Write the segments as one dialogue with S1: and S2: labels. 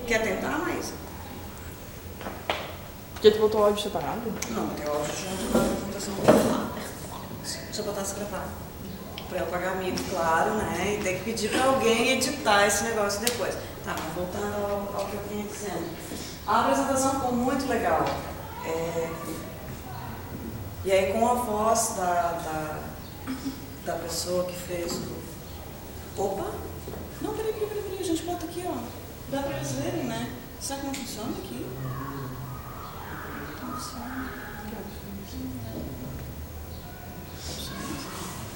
S1: Quer tentar, Maísa?
S2: Porque tu botou o áudio separado?
S1: Não, tem áudio junto com a apresentação normal. Deixa eu botar essa gravar. Para eu pagar mico, claro, né? E ter que pedir para alguém editar esse negócio depois. Tá, mas voltando ao que eu vinha dizendo. A apresentação ficou muito legal. E aí, com a voz da pessoa que fez o... Opa! Não, peraí, a gente bota aqui, ó. Dá para eles verem, né? Será que não funciona aqui? Não funciona.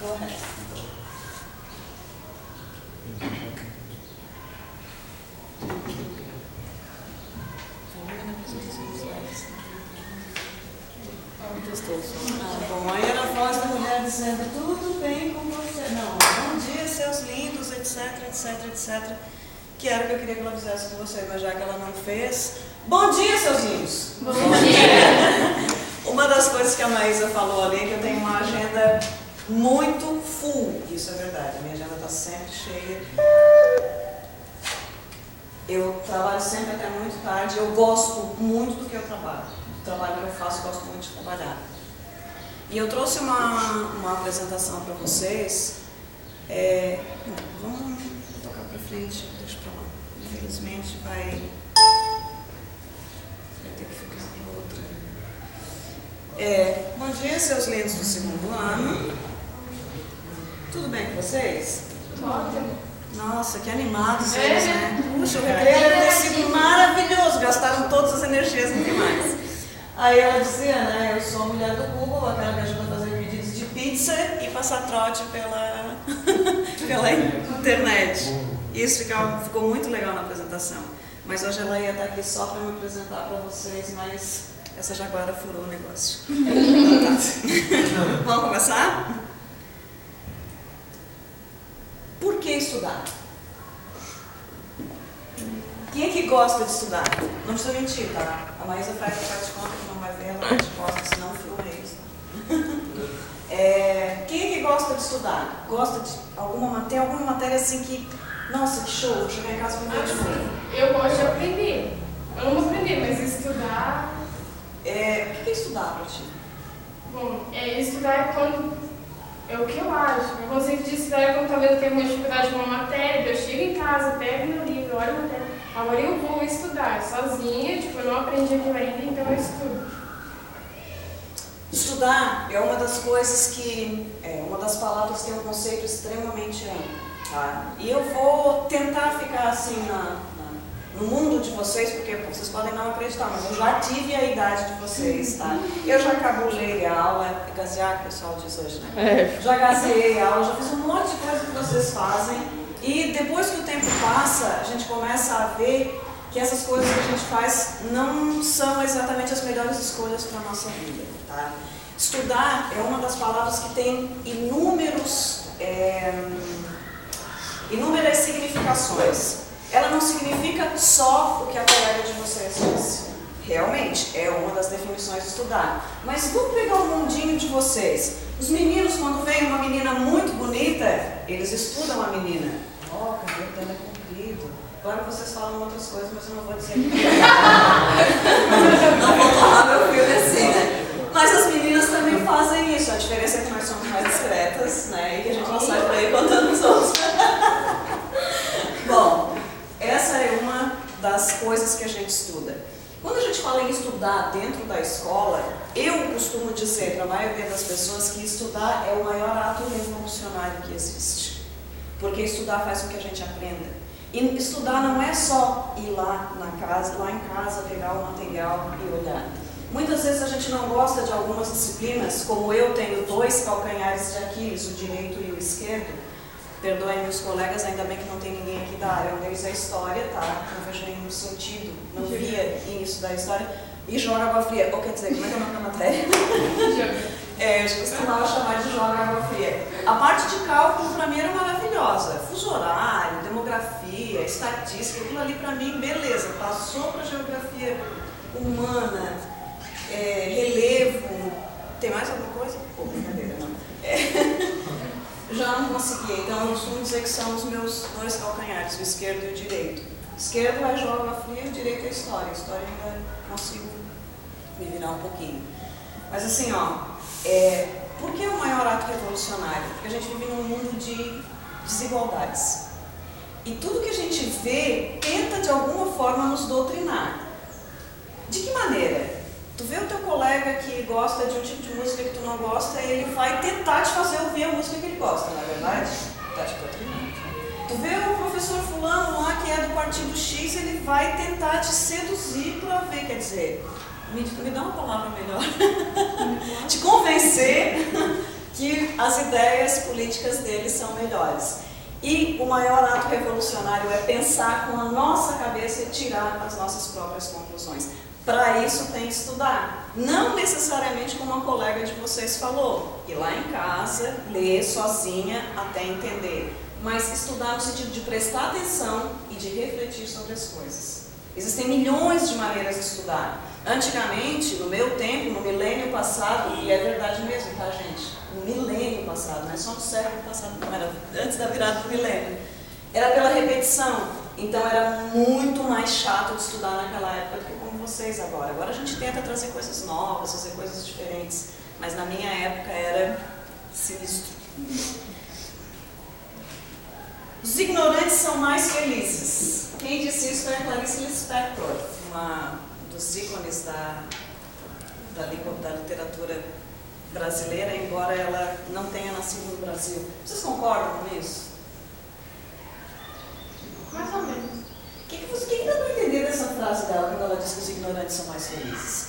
S1: Go ahead. Bom, aí era a voz da mulher dizendo, tudo bem com você? Não, bom dia, seus lindos, etc. Que era o que eu queria que ela fizesse com você, mas já que ela não fez, bom dia, seus lindos!
S3: Bom dia!
S1: Uma das coisas que a Maísa falou ali é que eu tenho uma agenda muito full, isso é verdade, a minha agenda está sempre cheia. Eu trabalho sempre até muito tarde, eu gosto muito do que eu trabalho. O trabalho que eu faço, eu gosto muito de trabalhar. E eu trouxe uma apresentação para vocês. Vamos tocar para frente, deixa para lá. Infelizmente vai ter que ficar para outra. Bom dia, seus lindos do segundo ano. Tudo bem com vocês?
S3: Ótimo.
S1: Nossa, que animados eles, né? Puxa, o recreio deve ter sido maravilhoso, gastaram todas as energias, não tem mais. Aí ela dizia, né, eu sou a mulher do Google, aquela que ajuda a fazer pedidos de pizza e passar trote pela internet. Isso ficou muito legal na apresentação. Mas hoje ela ia estar aqui só para me apresentar para vocês, mas essa jaguara furou o negócio. Vamos começar? Por que estudar? Quem é que gosta de estudar? Não precisa mentir, tá? A Maísa faz de conta que não vai ver, ela faz de conta, senão filma isso. Quem é que gosta de estudar? Gosta de tem alguma matéria assim que, nossa, que show, vou chegar em casa e vou ver de novo.
S3: Eu gosto de aprender. Eu não vou aprender, mas estudar...
S1: O que é estudar pra ti?
S3: Bom, estudar é quando... É o que eu acho. O conceito de estudar é quando talvez eu tenha uma dificuldade com uma matéria, eu chego em casa, pego meu livro, olho a matéria. Agora eu vou estudar sozinha, eu não aprendi aquilo ainda, então eu estudo.
S1: Estudar é uma das coisas que, uma das palavras que tem um conceito extremamente amplo, tá? E eu vou tentar ficar assim no mundo de vocês, porque vocês podem não acreditar, mas eu já tive a idade de vocês, tá? Eu já cabulei a aula, gazear que o pessoal diz hoje, né? Já gazeei a aula, já fiz um monte de coisa que vocês fazem. E depois que o tempo passa, a gente começa a ver que essas coisas que a gente faz não são exatamente as melhores escolhas para a nossa vida, tá? Estudar é uma das palavras que tem inúmeras significações. Ela não significa só o que a colega de vocês disse. Realmente, é uma das definições de estudar. Mas vamos pegar o mundinho de vocês. Os meninos, quando vem uma menina muito bonita, eles estudam a menina. O cabelo dela é comprido. Agora vocês falam outras coisas, mas eu não vou dizer. Não vou falar meu filho assim, né? Mas as meninas também fazem isso. A diferença é que nós somos mais discretas, né? E que a gente não sai por aí contando os outros. Bom, essa é uma das coisas que a gente estuda. Quando a gente fala em estudar dentro da escola, eu costumo dizer para a maioria das pessoas que estudar é o maior ato revolucionário que existe. Porque estudar faz com que a gente aprenda. E estudar não é só ir lá em casa, pegar o material e olhar. Muitas vezes a gente não gosta de algumas disciplinas, como eu tenho 2 calcanhares de Aquiles, o direito e o esquerdo. Perdoem meus colegas, ainda bem que não tem ninguém aqui da área. Um deles é história, tá? Não vejo nenhum sentido, não via isso da história. E joga água fria. Ou quer dizer, como é que é o nome da matéria? Eu costumava chamar de joga água fria. A parte de cálculo para mim era maravilhosa. Fuso horário, demografia, estatística, aquilo ali para mim, beleza. Passou para geografia humana, relevo. Tem mais alguma coisa? Pô, brincadeira, não. já não conseguia. Então, eu costumo dizer que são os meus dois calcanhares, o esquerdo e o direito. O esquerdo é geografia, o direito é história. A história ainda consigo me virar um pouquinho. Mas assim, por que o maior ato revolucionário? Porque a gente vive num mundo de desigualdades. E tudo que a gente vê tenta de alguma forma nos doutrinar. De que maneira? Tu vê o teu colega que gosta de um tipo de música que tu não gosta, ele vai tentar te fazer ouvir a música que ele gosta, não é verdade? Está te doutrinando. Tu vê o professor fulano lá que é do partido X, ele vai tentar te seduzir para ver, quer dizer, me dá uma palavra melhor, te convencer que as ideias políticas dele são melhores. E o maior ato revolucionário é pensar com a nossa cabeça e tirar as nossas próprias conclusões. Para isso tem que estudar. Não necessariamente como uma colega de vocês falou, ir lá em casa, ler sozinha até entender. Mas estudar no sentido de prestar atenção e de refletir sobre as coisas. Existem milhões de maneiras de estudar. Antigamente, no meu tempo, no milênio passado, e é verdade mesmo, tá, gente? No milênio passado, não é só no século passado, não era antes da virada do milênio. Era pela repetição, então era muito mais chato de estudar naquela época do que como vocês agora. Agora a gente tenta trazer coisas novas, fazer coisas diferentes, mas na minha época era sinistro. Os ignorantes são mais felizes. Quem disse isso foi a Clarice Lispector, uma dos ícones da literatura brasileira, embora ela não tenha nascido no Brasil. Vocês concordam com isso?
S3: Mais ou menos.
S1: O que dá para entender dessa frase dela, quando ela diz que os ignorantes são mais felizes?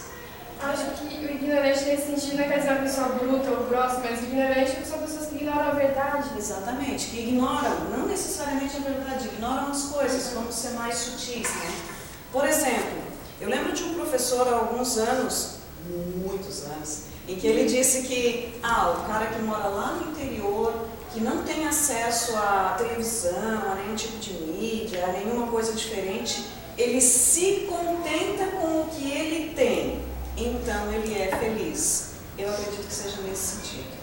S3: Acho que o ignorante nesse sentido não quer dizer uma pessoa bruta ou grossa, mas ignorante são pessoas que ignoram a verdade.
S1: Exatamente, que ignoram, não necessariamente a verdade, ignoram as coisas, como ser mais sutis, né? Por exemplo, eu lembro de um professor há alguns anos, muitos anos, em que ele disse que o cara que mora lá no interior, que não tem acesso à televisão, a nenhum tipo de mídia, a nenhuma coisa diferente, ele se contenta com o que ele tem, então ele é feliz. Eu acredito que seja nesse sentido.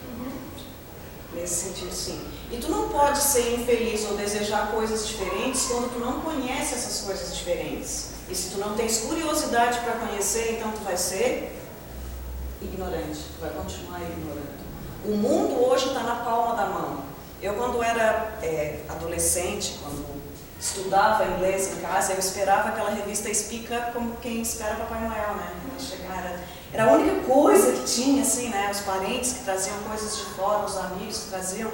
S1: Nesse sentido, sim. E tu não pode ser infeliz ou desejar coisas diferentes quando tu não conhece essas coisas diferentes. E se tu não tens curiosidade para conhecer, então tu vai ser ignorante, tu vai continuar ignorando. O mundo hoje está na palma da mão. Eu, quando era adolescente, quando estudava inglês em casa, eu esperava aquela revista Speak Up como quem espera Papai Noel, né? Era a única coisa que tinha, assim, né? Os parentes que traziam coisas de fora, os amigos que traziam,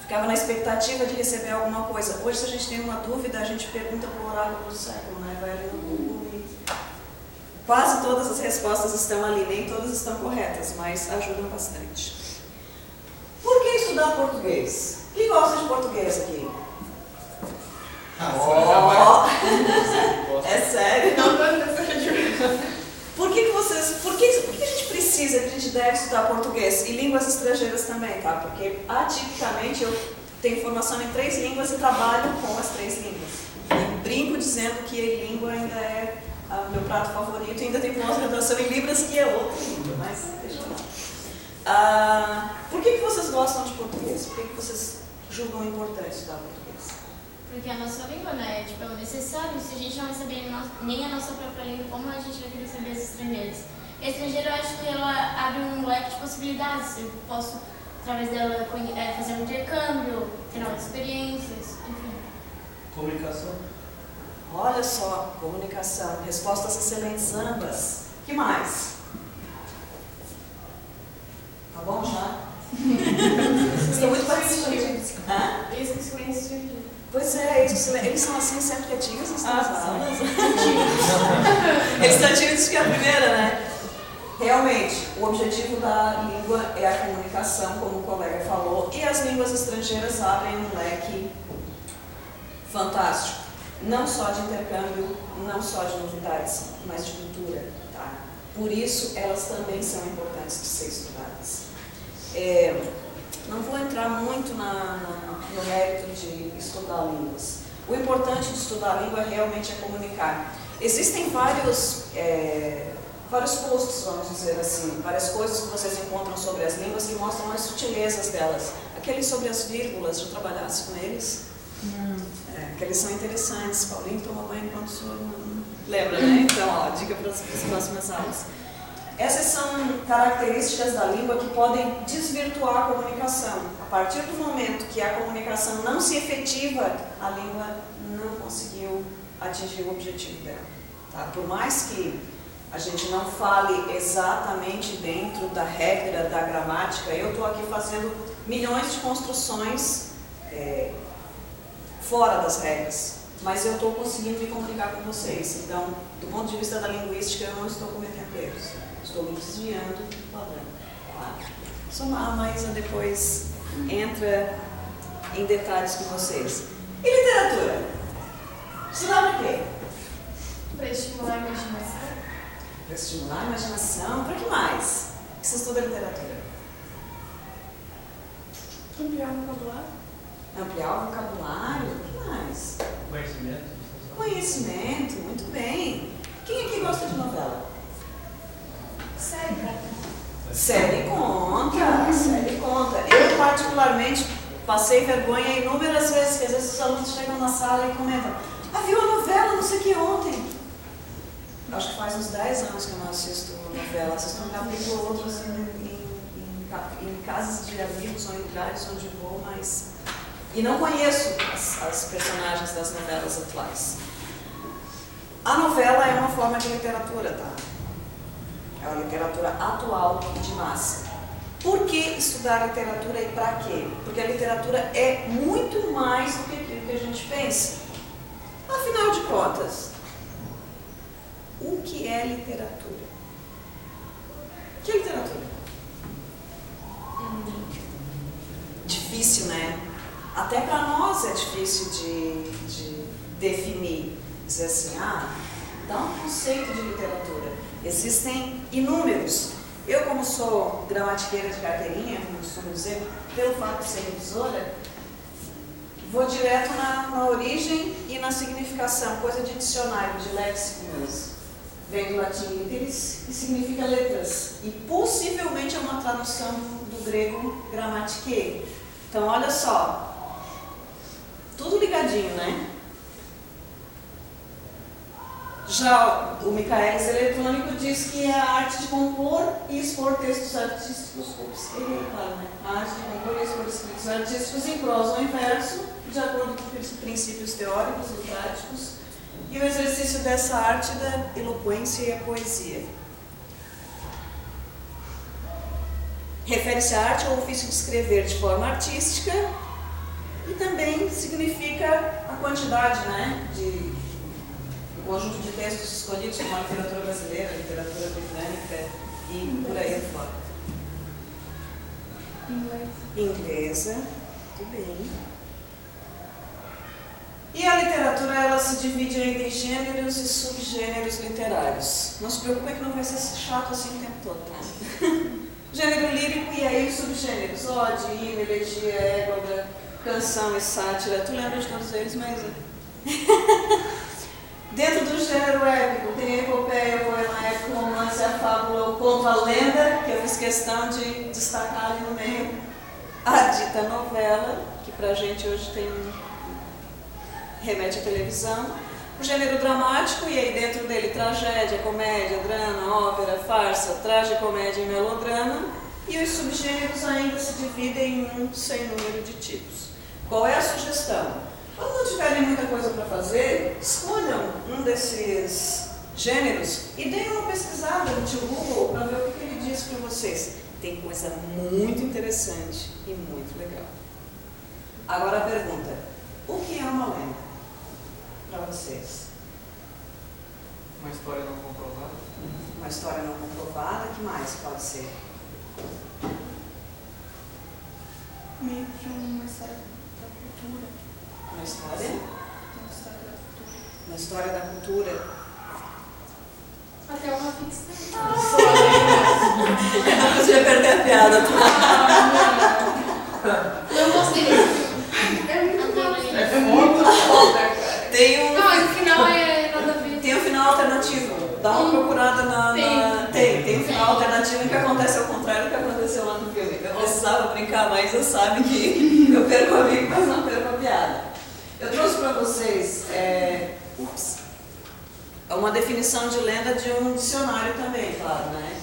S1: ficava na expectativa de receber alguma coisa. Hoje, se a gente tem uma dúvida, a gente pergunta para o oráculo do século, né? Vai ali no Google e quase todas as respostas estão ali, nem todas estão corretas, mas ajudam bastante. Por que estudar português? Quem gosta de português aqui? É sério? Por que a gente precisa, que a gente deve estudar português e línguas estrangeiras também, tá? Porque atipicamente eu tenho formação em 3 línguas e trabalho com as 3 línguas. E brinco dizendo que língua ainda é o meu prato favorito e ainda tenho pós-graduação em Libras, que é outra língua, mas deixa eu lá. Por que vocês gostam de português? Por que vocês julgam importante estudar português?
S2: Porque a nossa língua, né, é o necessário. Se a gente não receber nem a nossa própria língua, como a gente vai querer receber as estrangeiras? A estrangeira, eu acho que ela abre um leque de possibilidades. Eu posso, através dela, fazer um intercâmbio, ter novas experiências, enfim.
S4: Comunicação.
S1: Olha só, comunicação. Respostas excelentes ambas. O que mais? Tá bom já? Estão muito participantes.
S3: Isso que silêncio surgiu.
S1: Pois é, eles são assim sempre quietinhos nas aulas. Eles estão tímidos que é a primeira, né? Realmente, o objetivo da língua é a comunicação, como o colega falou, e as línguas estrangeiras abrem um leque fantástico. Não só de intercâmbio, não só de novidades, mas de cultura. Tá? Por isso, elas também são importantes de ser estudadas. Não vou entrar muito no mérito de estudar línguas. O importante de estudar a língua realmente é comunicar. Existem vários posts, vamos dizer assim, várias coisas que vocês encontram sobre as línguas que mostram as sutilezas delas. Aqueles sobre as vírgulas, já trabalhasse com eles?
S4: Não.
S1: Aqueles são interessantes. Paulinho toma banho enquanto o senhor não lembra, né? Então, ó, dica para as próximas aulas. Essas são características da língua que podem desvirtuar a comunicação. A partir do momento que a comunicação não se efetiva, a língua não conseguiu atingir o objetivo dela. Tá? Por mais que a gente não fale exatamente dentro da regra da gramática, eu estou aqui fazendo milhões de construções fora das regras, mas eu estou conseguindo me comunicar com vocês. Então, do ponto de vista da linguística, eu não estou cometendo erros. Estou me desviando do padrão. Tá? A Maísa depois entra em detalhes com vocês. E literatura? Estudar para quê?
S3: Para estimular a imaginação.
S1: Para estimular a imaginação. Para que mais? Que você estuda literatura?
S3: Ampliar o vocabulário.
S1: Ampliar o vocabulário. O que mais?
S5: Conhecimento.
S1: Conhecimento. Muito bem. Quem aqui gosta de novela? Série conta. Série conta. Eu, particularmente, passei vergonha inúmeras vezes, que às vezes os alunos chegam na sala e comentam: viu a novela, não sei o que, ontem. Acho que faz uns 10 anos que eu não assisto novela. Assisto um capítulo ou outro assim, em casas de amigos ou em lugares onde vou, mas... E não conheço as personagens das novelas atuais. A novela é uma forma de literatura, tá? É uma literatura atual de massa. Por que estudar literatura e para quê? Porque a literatura é muito mais do que aquilo que a gente pensa. Afinal de contas, o que é literatura? O que é literatura? Difícil, né? Até para nós é difícil de definir. Dizer assim, dá um conceito de literatura. Existem inúmeros. Eu, como sou gramatiqueira de carteirinha, como costumo dizer, pelo fato de ser revisora, vou direto na origem e na significação, coisa de dicionário, de léxico mesmo. Vem do latim literis, que significa letras. E possivelmente é uma tradução do grego gramatiqueiro. Então, olha só. Tudo ligadinho, né? Já o Michaelis Eletrônico diz que é a arte de compor e expor textos artísticos, a arte de compor e expor escritos artísticos em prosa ou em verso, de acordo com princípios teóricos e práticos, e o exercício dessa arte da eloquência e a poesia. Refere-se à arte ao ofício de escrever de forma artística e também significa a quantidade, né, de conjunto de textos escolhidos como a literatura brasileira, a literatura britânica e por aí fora. Inglesa, muito bem. E a literatura, ela se divide entre gêneros e subgêneros literários. Não se preocupe que não vai ser chato assim o tempo todo, tá? Gênero lírico e aí os subgêneros, ode, hino, elegia, égola, canção e sátira. Tu lembra de todos eles, mas... Dentro do gênero épico, tem a epopeia, o poema épico, o romance, a fábula, o conto, a lenda, que eu fiz questão de destacar ali no meio. A dita novela, que pra gente hoje tem remete à televisão. O gênero dramático, e aí dentro dele tragédia, comédia, drama, ópera, farsa, tragicomédia e melodrama. E os subgêneros ainda se dividem em um sem número de tipos. Qual é a sugestão? Quando não tiverem muita coisa para fazer, escolham um desses gêneros e deem uma pesquisada no tio Google para ver o que ele diz para vocês. Tem coisa muito interessante e muito legal. Agora a pergunta: o que é uma lenda para vocês?
S5: Uma história não comprovada.
S1: Uma história não comprovada, que mais pode ser?
S3: Meio que uma história da cultura.
S1: Uma história?
S3: Uma história da cultura.
S1: Uma história da cultura.
S3: Até uma ficção.
S1: Eu não podia perder a piada,
S3: Não gostei desse. É muito bom.
S5: É foda, cara.
S1: Tem um...
S3: Não, mas o final é nada a ver.
S1: Tem um final alternativo. Dá uma procurada na... Tem um final alternativo em que acontece ao contrário do que aconteceu lá no filme. filme. Eu precisava brincar, mas você sabe que eu perco a amigo, mas não perco a piada. Eu trouxe para vocês uma definição de lenda de um dicionário também, claro, né?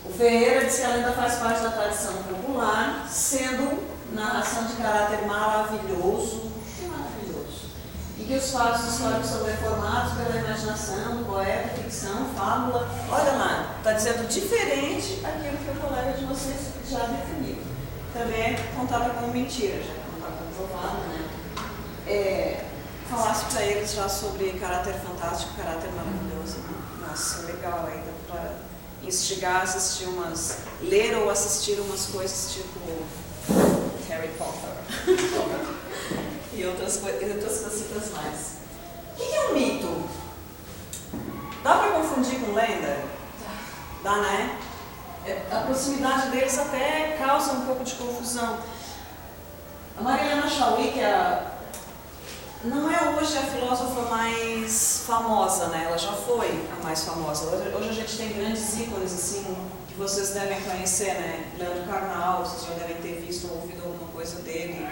S1: O Ferreira diz que a lenda faz parte da tradição popular, sendo narração de caráter maravilhoso, e que os fatos históricos são deformados pela imaginação do poeta, ficção, fábula. Olha lá, está dizendo diferente aquilo que o colega de vocês já definiu. Também é contada como mentira, já não está comprovado, né? Falasse para eles já sobre caráter fantástico, caráter maravilhoso. Né? Nossa, legal ainda para instigar a assistir ler ou assistir umas coisas tipo Harry Potter e outras cositas mais. O que é um mito? Dá para confundir com lenda? Dá, né? A proximidade deles até causa um pouco de confusão. A Mariana Chauí, que não é hoje a filósofa mais famosa, né? Ela já foi a mais famosa. Hoje a gente tem grandes ícones assim, que vocês devem conhecer, né? Leandro Carnal, vocês já devem ter visto ou ouvido alguma coisa dele.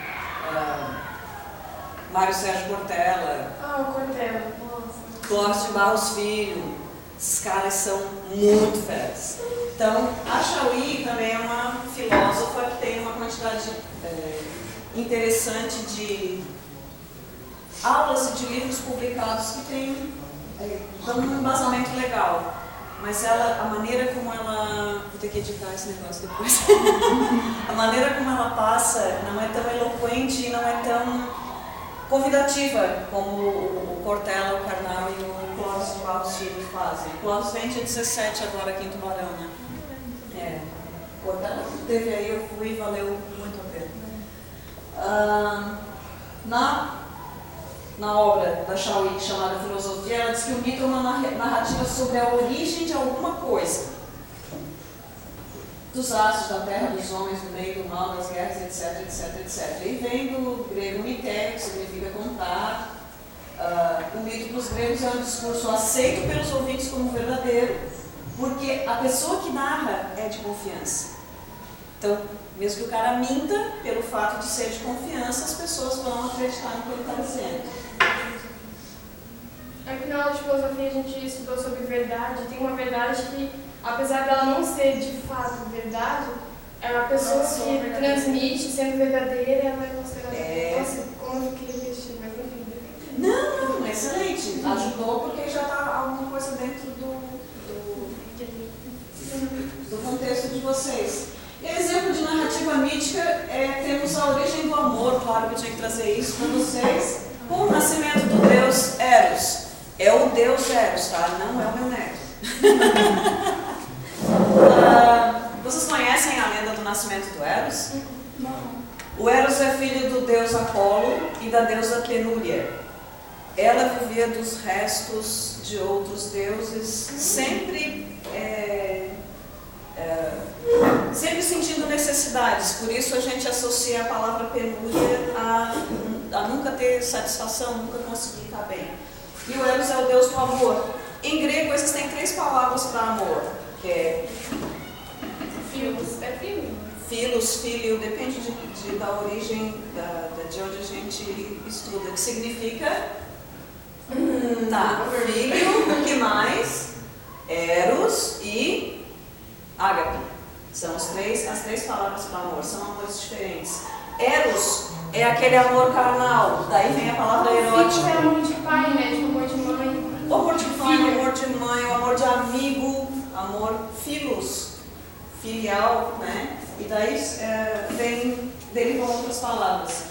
S1: Mário Sérgio Cortella.
S3: O Cortella, nossa.
S1: Clóvis de Barros Filho. Esses caras são muito feras. Então, a Chauí também é uma filósofa que tem uma quantidade interessante de aulas e de livros publicados que dão um embasamento legal. Mas a maneira como ela... Vou ter que editar esse negócio depois. A maneira como ela passa não é tão eloquente e não é tão convidativa como o Cortella, o Karnal e o Clóvis de Barros Filho fazem. O Clóvis vem dia 17 agora aqui em Tubarão, né? O Cortella teve aí, eu fui e valeu muito a pena. Na obra da Chauí, chamada Filosofia, ela diz que o mito é uma narrativa sobre a origem de alguma coisa. Dos astros, da terra, dos homens, do meio, do mal, das guerras, etc, etc, etc. E vem do grego mitério, que significa contar. O mito para os gregos é um discurso aceito pelos ouvintes como verdadeiro, porque a pessoa que narra é de confiança. Então, mesmo que o cara minta, pelo fato de ser de confiança, as pessoas vão acreditar no que ele está dizendo.
S3: Aqui na aula de filosofia a gente estudou sobre verdade. Tem uma verdade que, apesar dela não ser de fato verdade, a pessoa que transmite sendo verdadeira, ela é considerada. Nossa, como eu queria mexer, mas enfim.
S1: Não, excelente. Ajudou porque já está alguma coisa dentro do contexto de vocês. E exemplo de narrativa mítica temos a origem do amor, claro que eu tinha que trazer isso para vocês, com o nascimento do deus Eros. É o deus Eros, tá? Não é o meu neto. Vocês conhecem a lenda do nascimento do Eros?
S3: Não.
S1: O Eros é filho do deus Apolo e da deusa Penúria. Ela vivia dos restos de outros deuses, sempre sentindo necessidades. Por isso a gente associa a palavra penúria a nunca ter satisfação, nunca conseguir estar bem. E o Eros é o deus do amor. Em grego existem 3 palavras para amor, que é filos, filho, depende da origem de onde a gente estuda, que significa filho, que mais? Eros e ágape. São as 3 palavras para amor, são amores diferentes. Eros é aquele amor carnal, daí vem a palavra erótica.
S3: Filho é amor de pai, né? De amor de mãe.
S1: O amor de pai, o amor de mãe, o amor de amigo, amor filos, filial, né? E daí derivam outras palavras.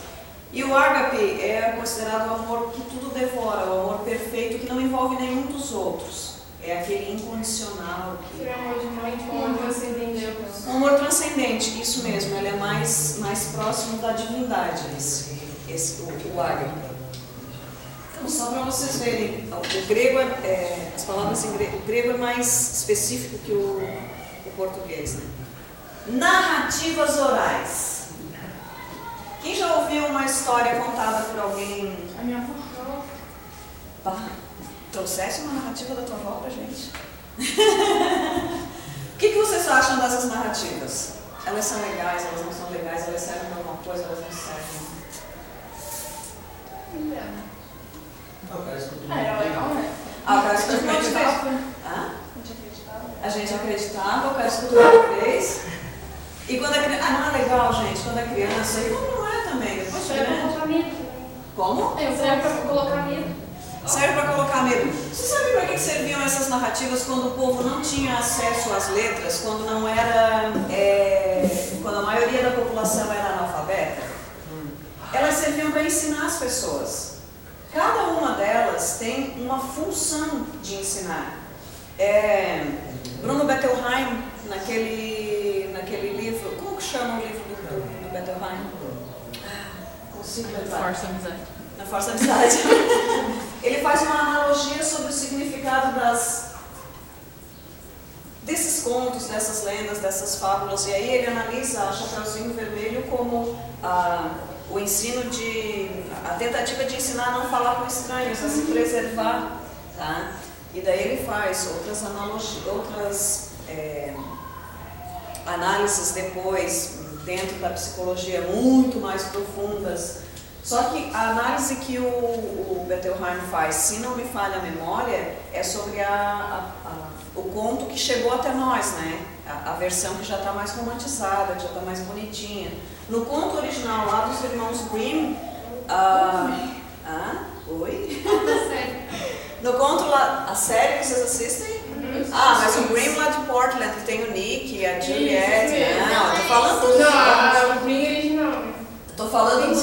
S1: E o ágape é considerado o amor que tudo devora, o amor perfeito que não envolve nenhum dos outros. É aquele incondicional.
S3: Que é amor de mãe, de amor transcendente.
S1: Um amor transcendente, isso mesmo, ele é mais próximo da divindade, o ágape. Então, só para vocês verem, o grego as palavras em grego, o grego é mais específico que o português, né? Narrativas orais. Quem já ouviu uma história contada por alguém?
S3: A minha avó.
S1: Trouxesse uma narrativa da tua avó pra gente? O que vocês acham dessas narrativas? Elas são legais, elas não são legais, elas servem para alguma coisa, elas não servem.
S3: Era legal, né?
S1: Ah, o cara escutou uma vez. Hã? A gente acreditava, o cara escutou uma vez. E quando a criança. Ah, não é legal, gente, quando a criança. E como não é também, depois de
S3: Serve pra
S1: grande.
S3: colocar medo.
S1: Como?
S3: Serve pra colocar medo.
S1: Serve para colocar medo. Você sabe para que serviam essas narrativas quando o povo não tinha acesso às letras, quando não era. Quando a maioria da população era analfabeta? Elas serviam para ensinar as pessoas. Cada uma delas tem uma função de ensinar. Bruno Bettelheim, naquele livro, como que chama o livro do Bettelheim? Consigo lembrar.
S4: Força Amizade.
S1: Na Força Amizade. Ele faz uma analogia sobre o significado desses contos, dessas lendas, dessas fábulas. E aí ele analisa a Chapeuzinho Vermelho como o ensino a tentativa de ensinar a não falar com estranhos, a se preservar, tá? E daí ele faz outras analogias, análises depois, dentro da psicologia, muito mais profundas. Só que a análise que o Bettelheim faz, se não me falha a memória, é sobre o conto que chegou até nós, né? A versão que já está mais romantizada, que já está mais bonitinha. No conto original lá dos irmãos Grimm, oi? No conto lá, a série que vocês assistem? Mas o Grimm lá de Portland, que tem o Nick e a Juliette. Não, tô falando
S3: Não, o Grimm original.
S1: Tô falando do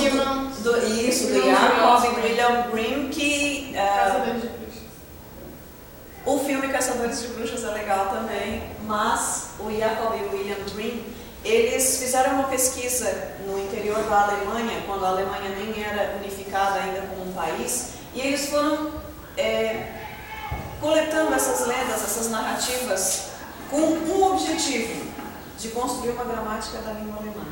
S1: Jacob e William Grimm, que o filme Caçadores de Bruxas é legal também, mas o Jacob e o William Grimm, eles fizeram uma pesquisa no interior da Alemanha, quando a Alemanha nem era unificada ainda como um país, e eles foram coletando essas lendas, essas narrativas, com um objetivo, de construir uma gramática da língua alemã.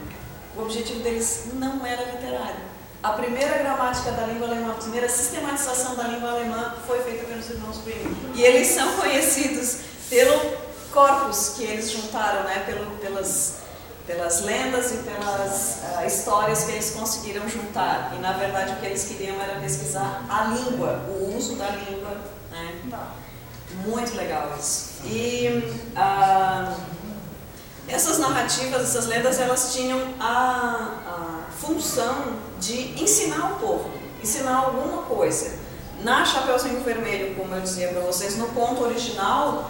S1: O objetivo deles não era literário. A primeira gramática da língua alemã, a primeira sistematização da língua alemã foi feita pelos irmãos Grimm. E eles são conhecidos pelo corpus que eles juntaram, né? Pelas lendas e pelas histórias que eles conseguiram juntar. E na verdade o que eles queriam era pesquisar a língua, o uso da língua, né? Muito legal isso. E essas narrativas, essas lendas, elas tinham a função de ensinar o povo, ensinar alguma coisa. Na Chapeuzinho Vermelho, como eu dizia para vocês, no conto original,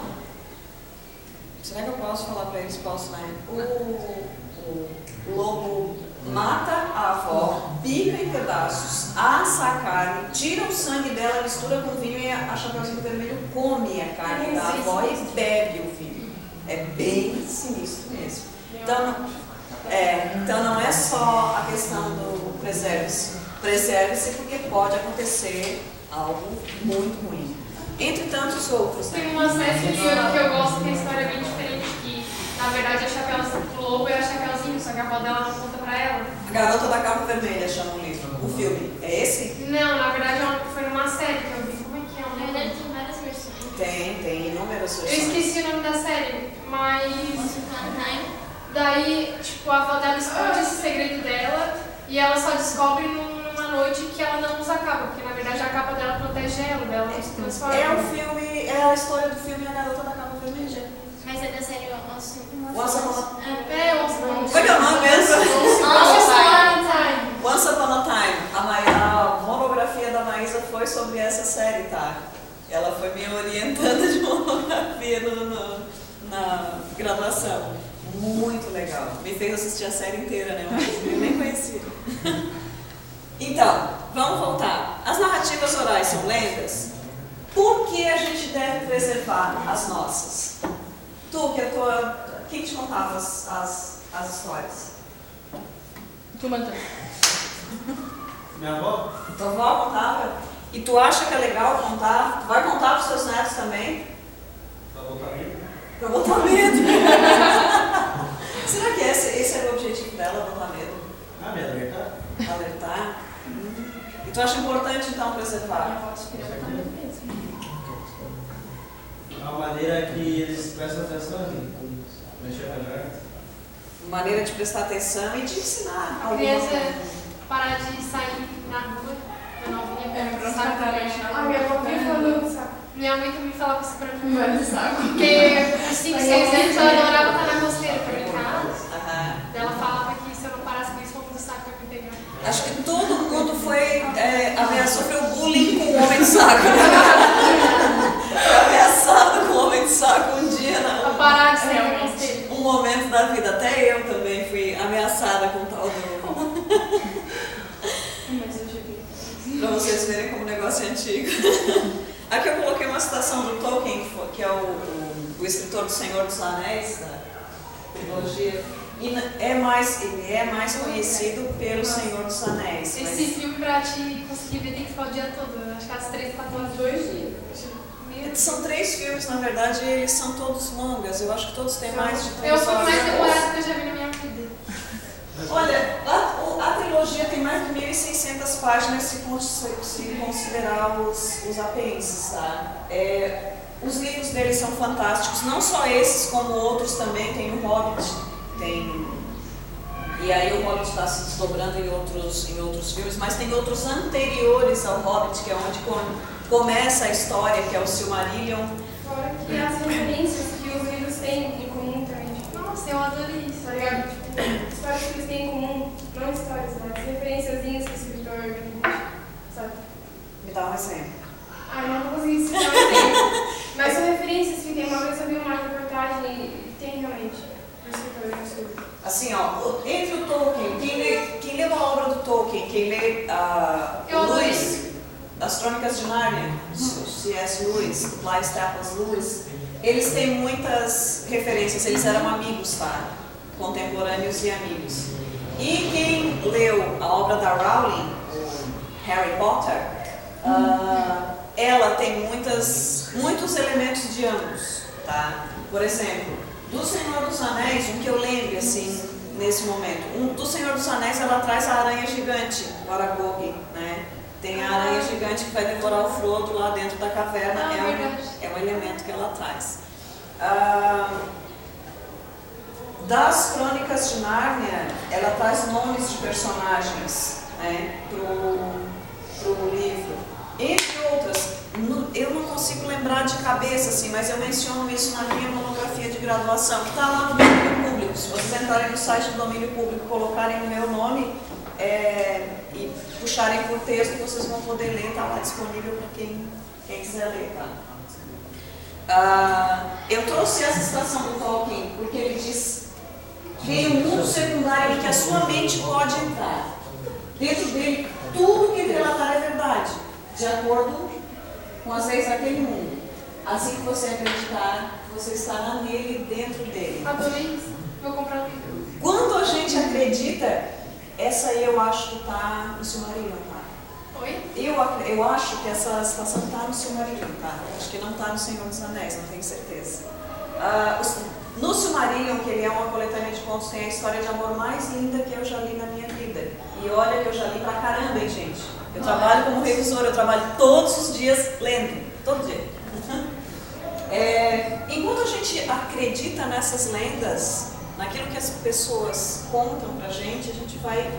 S1: será que eu posso falar para eles? Posso, né? O lobo mata a avó, pica em pedaços, assa a carne, tira o sangue dela, mistura com vinho e a Chapeuzinho Vermelho come a carne da avó e bebe o vinho. É bem sinistro mesmo. Então não é só a questão do preserve-se. Preserve-se porque pode acontecer algo muito ruim. Entre tantos outros, né?
S3: Tem uma série de livro que eu gosto que a história é bem diferente, que na verdade a Chapeuzinho do Lobo é a Chapeuzinho, só que a avó dela não conta pra ela.
S1: A Garota da Capa Vermelha chama o livro, o filme. É esse?
S3: Não, na verdade foi numa série que eu vi. Como é que é o
S2: Na
S3: nome?
S2: verdade, tem várias versões.
S1: Tem inúmeras
S3: Eu
S1: versões.
S3: esqueci o nome da série, mas
S2: Time.
S3: daí, tipo, a avó dela esconde esse segredo dela e ela só descobre numa noite que ela não usa capa, porque na verdade a capa dela protege ela, dela não se transforma.
S1: É a história do filme A Garota da Capa Vermelha.
S2: Mas é da série Once
S1: Once Upon
S3: Como
S1: é que é o nome mesmo?
S3: Time.
S1: Once Upon a Time. A monografia da Maísa foi sobre essa série, tá? Ela foi me orientando de monografia na graduação. Muito legal. Me fez assistir a série inteira, né? Mas eu nem conhecia. Então, vamos voltar. As narrativas orais são lendas? Por que a gente deve preservar as nossas? Tu, quem te contava as histórias?
S4: Tu mantém.
S5: Minha avó?
S1: Tua avó contava? E tu acha que é legal contar? Tu vai contar para os seus netos também?
S5: Pra botar medo?
S1: Para botar medo. Será que esse era o objetivo dela, botar medo?
S5: Me alertar.
S1: Alertar? E tu acha importante então preservar?
S5: A maneira que eles prestam atenção ali. Mexer melhor.
S1: maneira de prestar atenção e de ensinar.
S6: A criança parar de sair na rua, eu não vinha pra saco também.
S3: Minha avó vinha falando do saco.
S6: Minha mãe também falava isso pra mim.
S4: Vai de saco.
S6: Porque com 5, 6 anos eu adorava estar na costeira pra brincar.
S1: Aham.
S6: Ela falava que se eu não parasse com isso, o povo do saco ia me pegar.
S1: Acho que todo mundo sofreu bullying com o homem de saco. Foi ameaçado com o homem de saco um dia,
S6: Pra parar de sair na costeira.
S1: um momento da vida. Até eu também fui ameaçada com o tal do... Pra vocês verem como o negócio é antigo. Aqui eu coloquei uma citação do Tolkien, que é o escritor do Senhor dos Anéis, da trilogia. E ele é mais conhecido pelo Senhor dos Anéis.
S6: Esse filme, pra te conseguir ver, tem que ficar o dia todo. Acho que às 3, 4 horas, 2 dias.
S1: São 3 filmes, na verdade, e eles são todos longas. Eu acho que todos têm mais de 3
S6: Eu fui
S1: horas.
S6: mais demorado que eu já vi na minha vida.
S1: Olha, a trilogia tem mais de 1.600 páginas se considerar os apêndices, tá? Os livros deles são fantásticos, não só esses, como outros também. Tem o Hobbit, e aí o Hobbit está se desdobrando em outros filmes, mas tem outros anteriores ao Hobbit, que é onde começa a história, que é o Silmarillion.
S3: Fora que as referências que os livros têm em comum também. Tipo,
S6: Nossa, eu adorei isso.
S3: tá ligado? Tipo, histórias que eles têm em comum, não histórias, mas referenciazinhas que o escritor, sabe?
S1: Me dá um exemplo.
S3: Ah, eu não vou conseguir citar um exemplo. Mas são referências que tem. Uma vez eu vi uma reportagem e tem realmente o escritor, eu sei.
S1: Assim, ó, entre o Tolkien, quem lê uma obra do Tolkien, quem lê
S6: Eu
S1: Lewis, as Crônicas de Nárnia, C.S. Lewis, Clive Staples Lewis, eles têm muitas referências, eles eram amigos, tá? Contemporâneos e amigos. E quem leu a obra da Rowling, Harry Potter, ela tem muitos elementos de ambos, tá? Por exemplo, do Senhor dos Anéis, um que eu lembro assim, nesse momento, do Senhor dos Anéis, ela traz a aranha gigante, o Aragog, né? Tem a aranha gigante que vai devorar o Frodo lá dentro da caverna, é um elemento que ela traz. Das Crônicas de Nárnia, ela traz nomes de personagens, né, pro livro. Entre outras, eu não consigo lembrar de cabeça, assim, mas eu menciono isso na minha monografia de graduação, que está lá no domínio público. Se vocês entrarem no site do domínio público, colocarem o meu nome e puxarem por texto, vocês vão poder ler, está lá disponível para quem quiser ler, tá? Eu trouxe essa citação do Tolkien porque ele diz: tem um mundo secundário em que a sua mente pode entrar. Dentro dele, tudo que ele relatar é verdade, de acordo com as leis daquele mundo. Assim que você acreditar, você estará nele, dentro dele.
S6: Adorei isso. Vou comprar um livro.
S1: Quando a gente acredita, essa aí eu acho que está no Silmarillion, tá?
S6: Oi?
S1: Eu acho que essa citação está no Silmarillion, tá? Acho que não está no Senhor dos Anéis, não tenho certeza. No Silmarillion, que ele é uma coletânea de contos, tem a história de amor mais linda que eu já li na minha vida. E olha que eu já li pra caramba, hein, gente? Eu trabalho como revisora, eu trabalho todos os dias lendo, todo dia. Enquanto a gente acredita nessas lendas, naquilo que as pessoas contam pra gente, a gente vai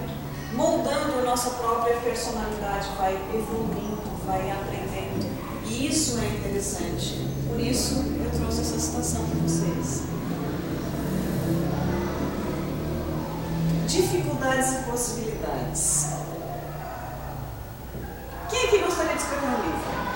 S1: moldando a nossa própria personalidade, vai evoluindo, vai aprendendo. E isso é interessante. Por isso eu trouxe essa citação para vocês. Dificuldades e possibilidades. Quem aqui gostaria de escrever um livro?